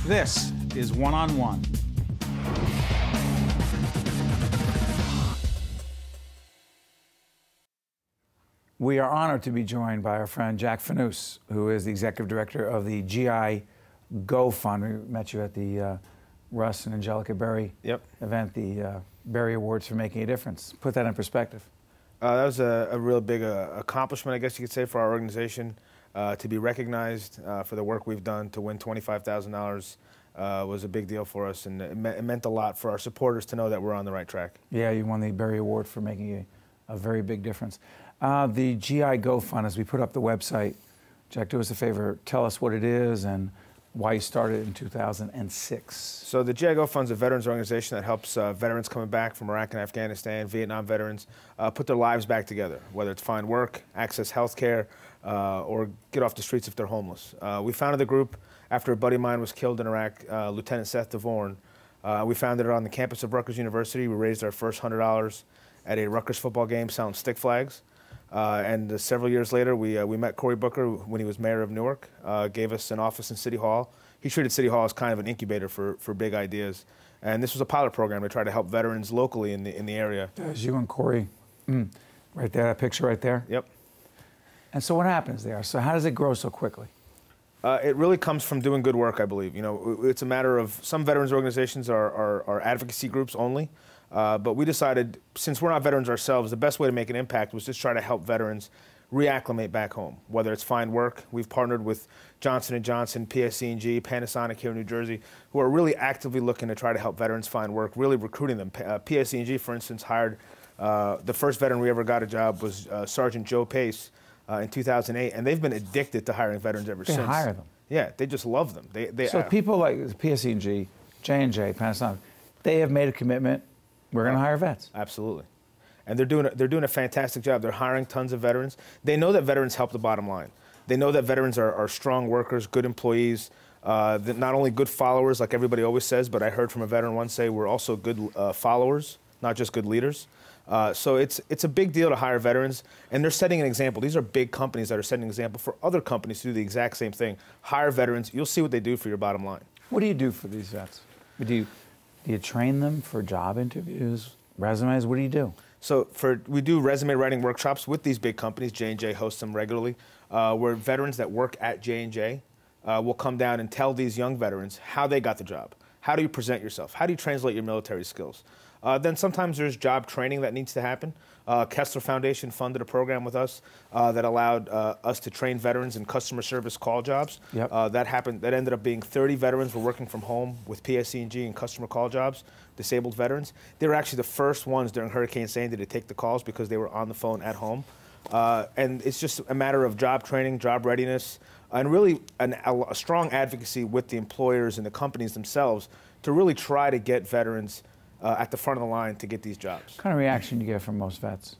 This is One on One. We are honored to be joined by our friend Jack Fanous, who is the executive director of the GI Go Fund. We met you at the Russ and Angelica Berry event, the Berry Awards for Making a Difference. Put that in perspective. That was a real big accomplishment, I guess you could say, for our organization. To be recognized for the work we've done, to win $25,000 was a big deal for us, and it meant a lot for our supporters to know that we're on the right track. Yeah, you won the Berry Award for making a very big difference. The GI Go Fund, as we put up the website, Jack, do us a favor, tell us what it is and why you started it in 2006. So the GI Go Fund is a veterans organization that helps veterans coming back from Iraq and Afghanistan, Vietnam veterans, put their lives back together, whether it's find work, access health care, or get off the streets if they're homeless. We founded the group after a buddy of mine was killed in Iraq, Lieutenant Seth DeVorn. We founded it on the campus of Rutgers University. We raised our first $100 at a Rutgers football game selling stick flags. And several years later, we met Cory Booker when he was mayor of Newark, gave us an office in City Hall. He treated City Hall as kind of an incubator for big ideas. And this was a pilot program to try to help veterans locally in the area. There's you and Cory, right there, that picture right there? Yep. And so what happens there? So how does it grow so quickly? It really comes from doing good work, I believe. You know, it's a matter of, some veterans organizations are advocacy groups only. But we decided, since we're not veterans ourselves, the best way to make an impact was just try to help veterans reacclimate back home, whether it's find work. We've partnered with Johnson & Johnson, PSC&G, Panasonic here in New Jersey, who are really actively looking to try to help veterans find work, really recruiting them. PSC&G, for instance, hired, the first veteran we ever got a job was Sergeant Joe Pace in 2008, and they've been addicted to hiring veterans ever since. They hire them. Yeah, they just love them. So people like PSC&G, J&J, Panasonic, they have made a commitment. We're going to hire vets. Absolutely. And they're doing a fantastic job. They're hiring tons of veterans. They know that veterans help the bottom line. They know that veterans are strong workers, good employees, not only good followers like everybody always says, but I heard from a veteran once say we're also good followers, not just good leaders. So it's a big deal to hire veterans, and they're setting an example. These are big companies that are setting an example for other companies to do the exact same thing. Hire veterans. You'll see what they do for your bottom line. What do you do for these vets? Do you train them for job interviews, resumes? What do you do? So we do resume writing workshops with these big companies. J&J hosts them regularly, where veterans that work at J&J will come down and tell these young veterans how they got the job. How do you present yourself? How do you translate your military skills? Then sometimes there's job training that needs to happen. Kessler Foundation funded a program with us that allowed us to train veterans in customer service call jobs. Yep. That ended up being 30 veterans were working from home with PSC&G and customer call jobs, disabled veterans. They were actually the first ones during Hurricane Sandy to take the calls because they were on the phone at home. And it's just a matter of job training, job readiness, and really a strong advocacy with the employers and the companies themselves to really try to get veterans at the front of the line to get these jobs. What kind of reaction do you get from most vets?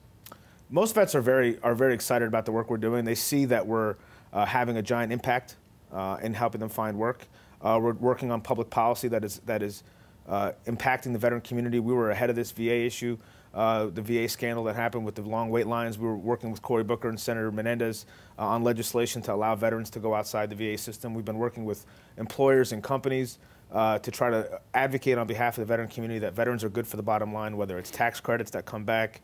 Most vets are very excited about the work we're doing. They see that we're having a giant impact in helping them find work. We're working on public policy that is impacting the veteran community. We were ahead of this VA issue, the VA scandal that happened with the long wait lines. We were working with Cory Booker and Senator Menendez on legislation to allow veterans to go outside the VA system. We've been working with employers and companies to try to advocate on behalf of the veteran community that veterans are good for the bottom line, whether it's tax credits that come back,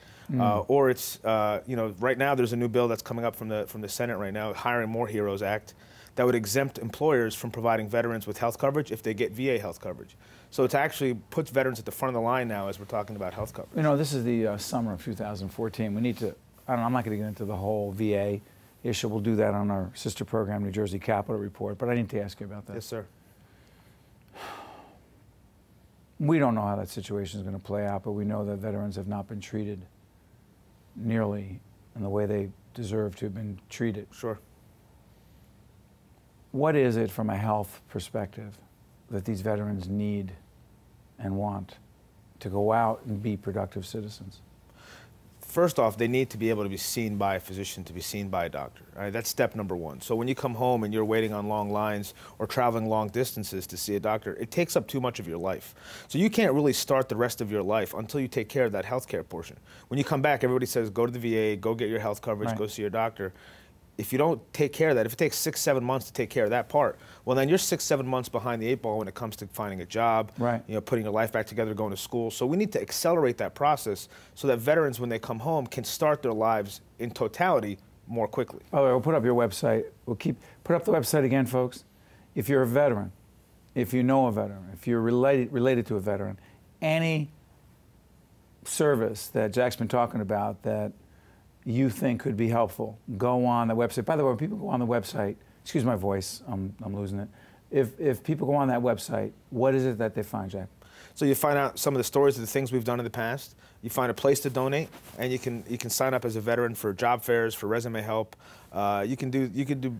or it's, right now there's a new bill that's coming up from the Senate right now, Hiring More Heroes Act, that would exempt employers from providing veterans with health coverage if they get VA health coverage. So it actually puts veterans at the front of the line now as we're talking about health coverage. You know, this is the summer of 2014. We need to, I'm not going to get into the whole VA issue. We'll do that on our sister program, New Jersey Capitol Report, but I need to ask you about that. Yes, sir. We don't know how that situation is going to play out, but we know that veterans have not been treated nearly in the way they deserve to have been treated. Sure. What is it from a health perspective that these veterans need and want to go out and be productive citizens? First off, they need to be able to be seen by a physician, to be seen by a doctor. Right? That's step number one. So when you come home and you're waiting on long lines or traveling long distances to see a doctor, it takes up too much of your life. So you can't really start the rest of your life until you take care of that health care portion. When you come back, everybody says, go to the VA, go get your health coverage, right. Go see your doctor. if you don't take care of that, if it takes 6, 7 months to take care of that part, well, then you're 6, 7 months behind the 8 ball when it comes to finding a job, right. Putting your life back together, going to school. So we need to accelerate that process so that veterans, when they come home, can start their lives in totality more quickly. Oh, we'll put up your website. Put up the website again, folks. If you're a veteran, if you know a veteran, if you're related to a veteran, any service that Jack's been talking about that you think could be helpful, go on the website. By the way, when people go on the website, excuse my voice, I'm losing it. If people go on that website, what is it that they find, Jack? So you find out some of the stories of the things we've done in the past. You find a place to donate, and you can sign up as a veteran for job fairs, for resume help. You can do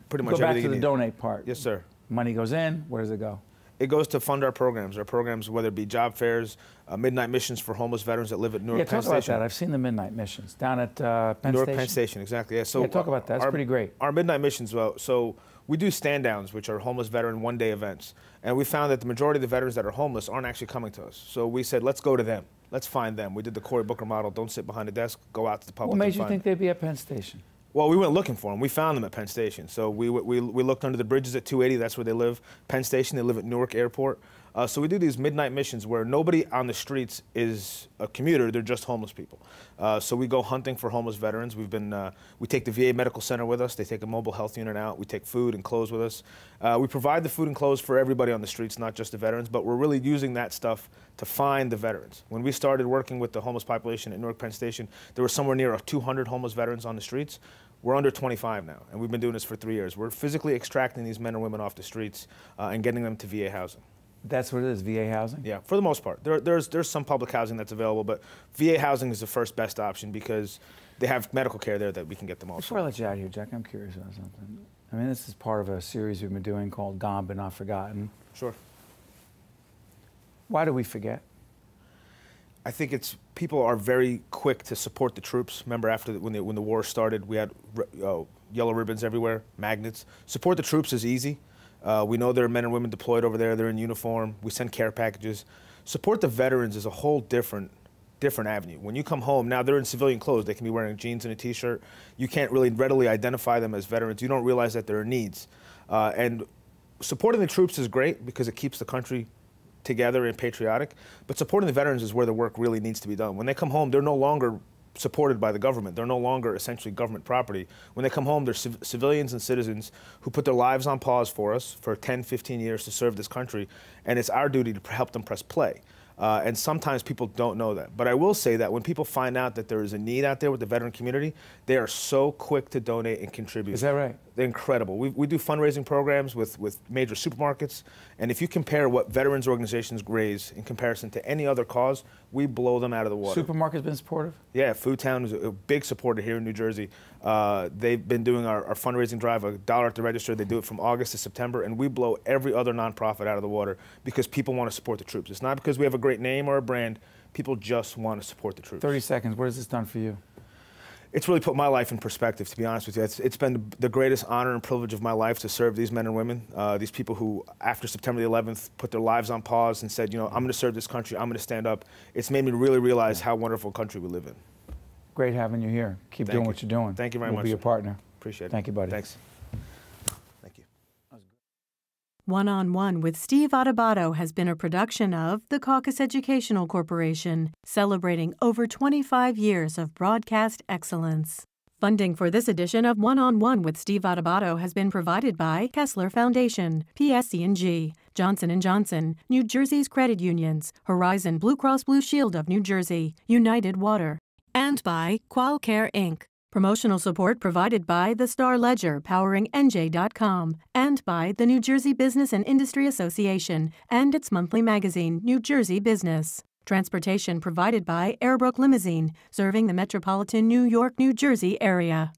pretty much everything. Go back to you the need. Donate part. Yes, sir. Money goes in. Where does it go? It goes to fund our programs, whether it be job fairs, midnight missions for homeless veterans that live at Newark Penn Station. Yeah, talk about that. I've seen the midnight missions down at Penn Station. Newark Penn Station, exactly. Yeah, so talk about that. That's pretty great. Our midnight missions, so we do stand-downs, which are homeless veteran one-day events. And we found that the majority of the veterans that are homeless aren't actually coming to us. So we said, let's go to them. Let's find them. We did the Cory Booker model, don't sit behind a desk, go out to the public. What made you think they'd be at Penn Station? Well, we went looking for them. We found them at Penn Station. So we looked under the bridges at 280. That's where they live. Penn Station, they live at Newark Airport. So we do these midnight missions where nobody on the streets is a commuter. They're just homeless people. So we go hunting for homeless veterans. We take the VA Medical Center with us. They take a mobile health unit out. We take food and clothes with us. We provide the food and clothes for everybody on the streets, not just the veterans, but we're really using that stuff to find the veterans. When we started working with the homeless population at Newark Penn Station, there were somewhere near 200 homeless veterans on the streets. We're under 25 now, and we've been doing this for 3 years. We're physically extracting these men and women off the streets and getting them to VA housing. That's what it is, VA housing? Yeah, for the most part. There's some public housing that's available, but VA housing is the first best option because they have medical care there that we can get them also. Before I let you out of here, Jack, I'm curious about something. I mean, this is part of a series we've been doing called Gone But Not Forgotten. Sure. Why do we forget? I think people are very quick to support the troops. Remember, when the war started, we had yellow ribbons everywhere, magnets. Support the troops is easy. We know there are men and women deployed over there. They're in uniform. We send care packages. Support the veterans is a whole different avenue. When you come home, now they're in civilian clothes. They can be wearing jeans and a T-shirt. You can't really readily identify them as veterans. You don't realize that there are needs. And supporting the troops is great because it keeps the country together and patriotic, but supporting the veterans is where the work really needs to be done. When they come home, they're no longer supported by the government. They're no longer essentially government property. When they come home, they're civilians and citizens who put their lives on pause for us for 10, 15 years to serve this country, and it's our duty to help them press play. And sometimes people don't know that. But I will say that when people find out that there is a need out there with the veteran community, they are so quick to donate and contribute. Is that right? They're incredible. We do fundraising programs with major supermarkets, and if you compare what veterans organizations raise in comparison to any other cause, we blow them out of the water. Supermarket's been supportive? Yeah, Food Town is a big supporter here in New Jersey. They've been doing our fundraising drive, $1 at the register. They do it from August to September, and we blow every other nonprofit out of the water because people want to support the troops. It's not because we have a great name or a brand. People just want to support the troops. 30 seconds. What has this done for you? It's really put my life in perspective, to be honest with you. It's been the greatest honor and privilege of my life to serve these men and women, these people who, after September the 11th, put their lives on pause and said, I'm going to serve this country, I'm going to stand up. It's made me really realize how wonderful a country we live in. Great having you here. Keep doing what you're doing. Thank you very much. We'll be your partner. Appreciate it. Thank you, buddy. Thanks. Thank you. One-on-One with Steve Adubato has been a production of the Caucus Educational Corporation, celebrating over 25 years of broadcast excellence. Funding for this edition of One-on-One with Steve Adubato has been provided by Kessler Foundation, PSC&G, Johnson & Johnson, New Jersey's credit unions, Horizon Blue Cross Blue Shield of New Jersey, United Water, and by QualCare Inc. Promotional support provided by the Star Ledger, powering NJ.com, and by the New Jersey Business and Industry Association and its monthly magazine, New Jersey Business. Transportation provided by Airbrook Limousine, serving the metropolitan New York, New Jersey area.